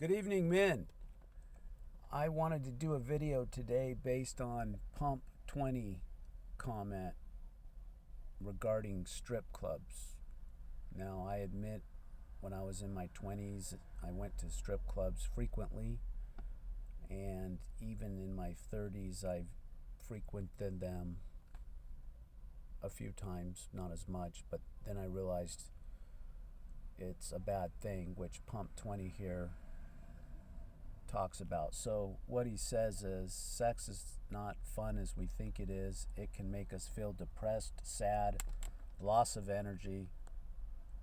Good evening, men. I wanted to do a video today based on Pump 20 comment regarding strip clubs. Now, I admit when I was in my 20s, I went to strip clubs frequently, and even in my 30s, I've frequented them a few times, not as much, but then I realized it's a bad thing, which Pump 20 here talks about. So what he says is sex is not fun as we think it is. It can make us feel depressed, sad, loss of energy.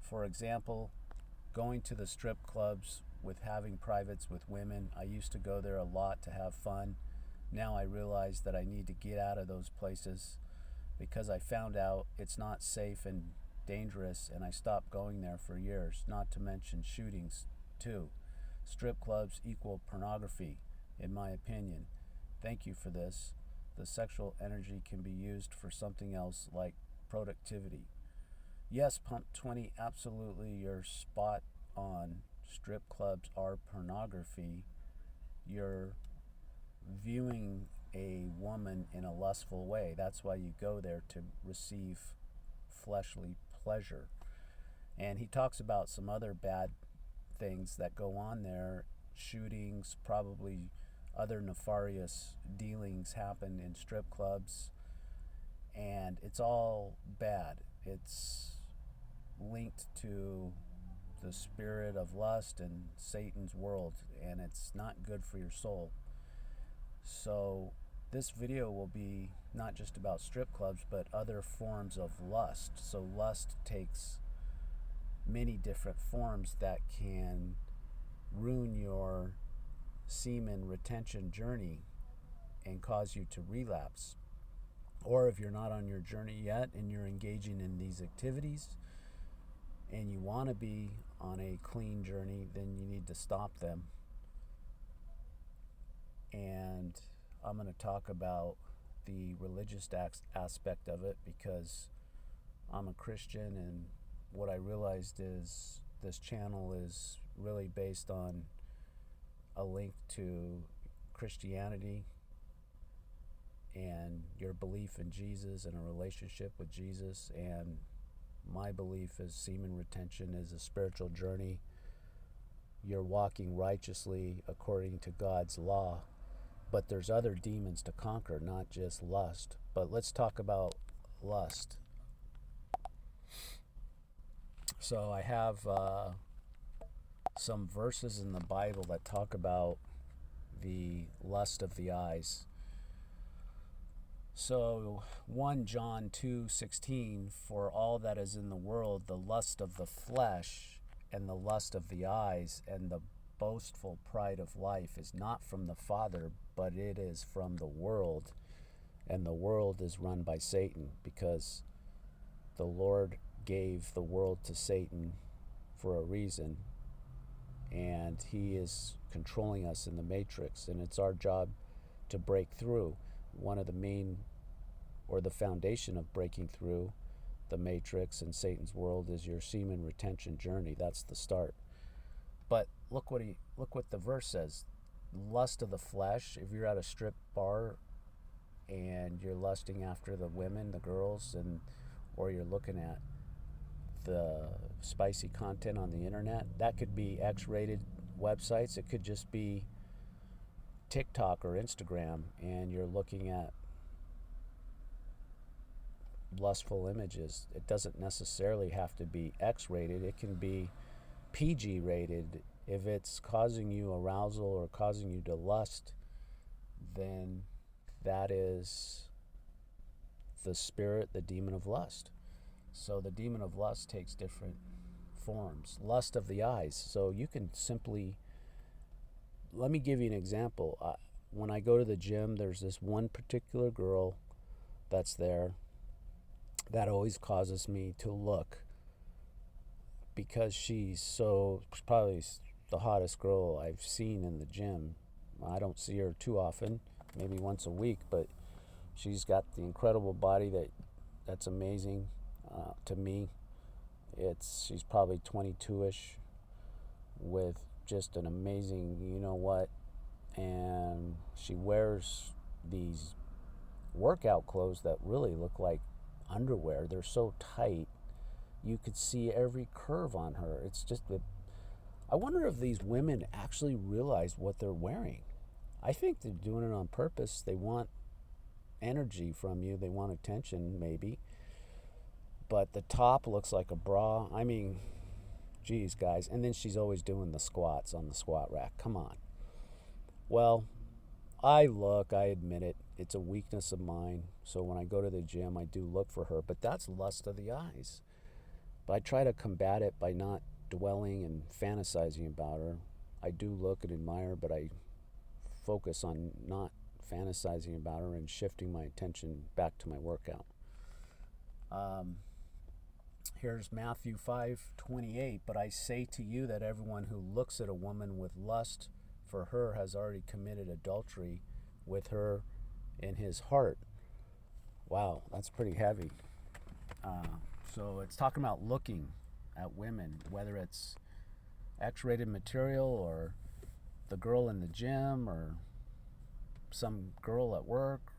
For example, going to the strip clubs with having privates with women. I used to go there a lot to have fun. Now I realize that I need to get out of those places because I found out it's not safe and dangerous, and I stopped going there for years, not to mention shootings too. Strip clubs equal pornography, in my opinion. Thank you for this. The sexual energy can be used for something else like productivity. Yes, Pump 20, absolutely, you're spot on. Strip clubs are pornography. You're viewing a woman in a lustful way. That's why you go there, to receive fleshly pleasure. And he talks about some other bad things that go on there, shootings, probably other nefarious dealings happen in strip clubs, and it's all bad. It's linked to the spirit of lust and Satan's world, and it's not good for your soul. So this video will be not just about strip clubs, but other forms of lust. So lust takes many different forms that can ruin your semen retention journey and cause you to relapse. Or if you're not on your journey yet and you're engaging in these activities and you want to be on a clean journey, then you need to stop them. And I'm going to talk about the religious aspect of it, because I'm a Christian, and what I realized is this channel is really based on a link to Christianity and your belief in Jesus and a relationship with Jesus. And my belief is semen retention is a spiritual journey. You're walking righteously according to God's law, but there's other demons to conquer, not just lust. But let's talk about lust. So I have some verses in the Bible that talk about the lust of the eyes. So 1 John 2:16, for all that is in the world, the lust of the flesh and the lust of the eyes and the boastful pride of life is not from the Father, but it is from the world. And the world is run by Satan, because the Lord gave the world to Satan for a reason, and he is controlling us in the matrix, and it's our job to break through. One of the main, or the foundation of breaking through the matrix and Satan's world, is your semen retention journey. That's the start. But look what the verse says. Lust of the flesh. If you're at a strip bar and you're lusting after the women, the girls, or you're looking at the spicy content on the internet, that could be X-rated websites. It could just be TikTok or Instagram, and you're looking at lustful images. It doesn't necessarily have to be X-rated. It can be PG rated. If it's causing you arousal or causing you to lust, then that is the spirit, the demon of lust. So the demon of lust takes different forms. Lust of the eyes. So you can simply, let me give you an example. When I go to the gym, there's this one particular girl that's there that always causes me to look, because she's probably the hottest girl I've seen in the gym. I don't see her too often, maybe once a week, but she's got the incredible body that's amazing to me. She's probably 22-ish with just an amazing, you know what, and she wears these workout clothes that really look like underwear. They're so tight, you could see every curve on her. It's just, I wonder if these women actually realize what they're wearing. I think they're doing it on purpose. They want energy from you, they want attention, maybe. But the top looks like a bra. I mean, geez, guys. And then she's always doing the squats on the squat rack. Come on. Well, I admit it. It's a weakness of mine. So when I go to the gym, I do look for her. But that's lust of the eyes. But I try to combat it by not dwelling and fantasizing about her. I do look and admire, but I focus on not fantasizing about her and shifting my attention back to my workout. Here's Matthew 5:28. But I say to you that everyone who looks at a woman with lust for her has already committed adultery with her in his heart. Wow, that's pretty heavy. So it's talking about looking at women, whether it's X-rated material or the girl in the gym or some girl at work,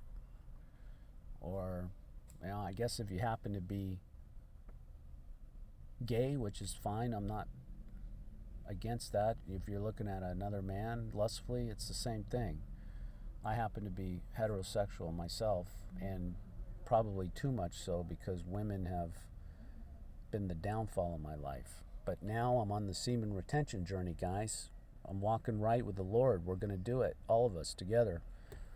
or, I guess if you happen to be gay, which is fine, I'm not against that. If you're looking at another man lustfully, it's the same thing. I happen to be heterosexual myself, and probably too much so, because women have been the downfall of my life. But now I'm on the semen retention journey, guys. I'm walking right with the Lord. We're going to do it, all of us together.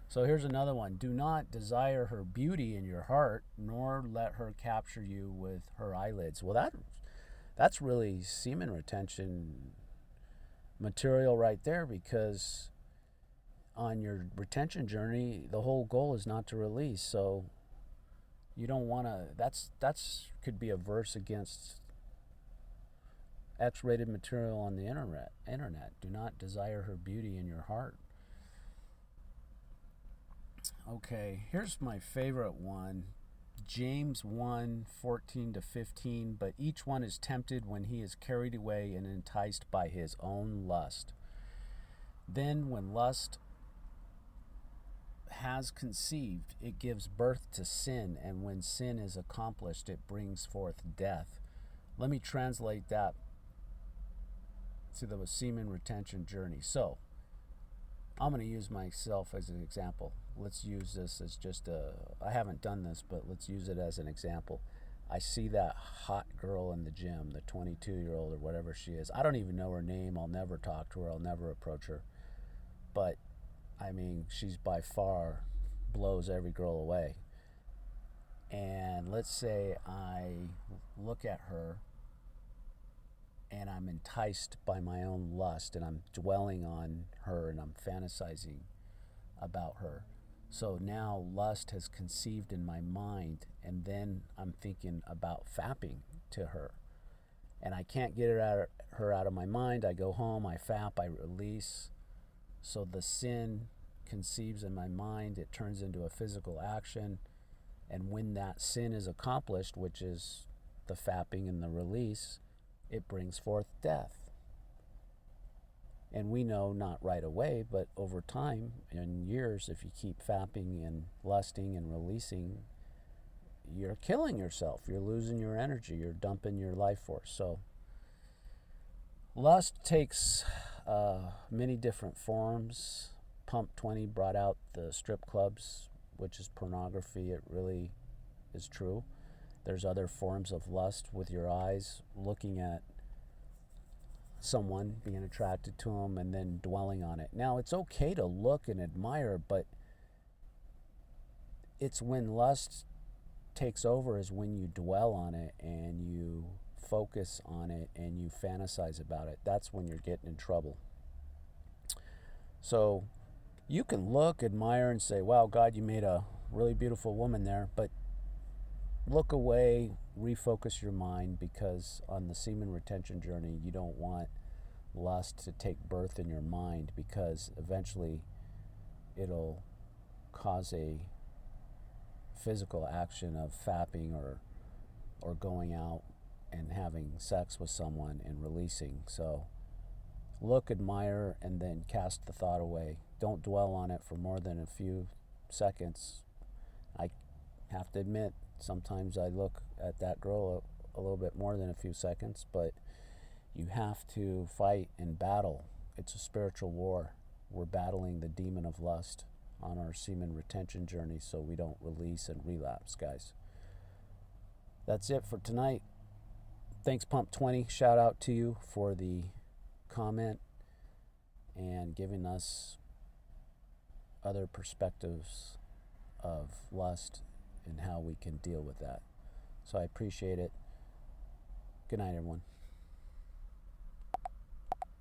So here's another one. Do not desire her beauty in your heart, nor let her capture you with her eyelids. Well, that's really semen retention material right there, because on your retention journey, the whole goal is not to release. So you don't want to, that's could be a verse against X-rated material on the internet. Do not desire her beauty in your heart. Okay, here's my favorite one. James 1:14-15. But each one is tempted when he is carried away and enticed by his own lust. Then when lust has conceived, it gives birth to sin, and when sin is accomplished, it brings forth death. Let me translate that to the semen retention journey. So I'm going to use myself as an example. Let's use this as just I haven't done this, but let's use it as an example. I see that hot girl in the gym, the 22-year-old or whatever she is. I don't even know her name. I'll never talk to her. I'll never approach her. But, I mean, she's by far blows every girl away. And let's say I look at her and I'm enticed by my own lust, and I'm dwelling on her, and I'm fantasizing about her. So now lust has conceived in my mind, and then I'm thinking about fapping to her. And I can't get her out of my mind. I go home, I fap, I release. So the sin conceives in my mind, it turns into a physical action. And when that sin is accomplished, which is the fapping and the release, it brings forth death. And we know not right away, but over time, in years, if you keep fapping and lusting and releasing, you're killing yourself. You're losing your energy. You're dumping your life force. So lust takes many different forms. Pump 20 brought out the strip clubs, which is pornography. It really is true. There's other forms of lust with your eyes, looking at someone, being attracted to them, and then dwelling on it. Now, it's okay to look and admire, but it's when lust takes over is when you dwell on it and you focus on it and you fantasize about it. That's when you're getting in trouble. So you can look, admire, and say, wow, God, you made a really beautiful woman there, but look away, refocus your mind, because on the semen retention journey, you don't want lust to take birth in your mind, because eventually it'll cause a physical action of fapping or going out and having sex with someone and releasing. So Look, admire, and then cast the thought away. Don't dwell on it for more than a few seconds. I have to admit, sometimes I look at that girl a little bit more than a few seconds, but you have to fight and battle. It's a spiritual war. We're battling the demon of lust on our semen retention journey so we don't release and relapse, guys. That's it for tonight. Thanks, Pump 20. Shout out to you for the comment and giving us other perspectives of lust and how we can deal with that. So I appreciate it. Good night, everyone.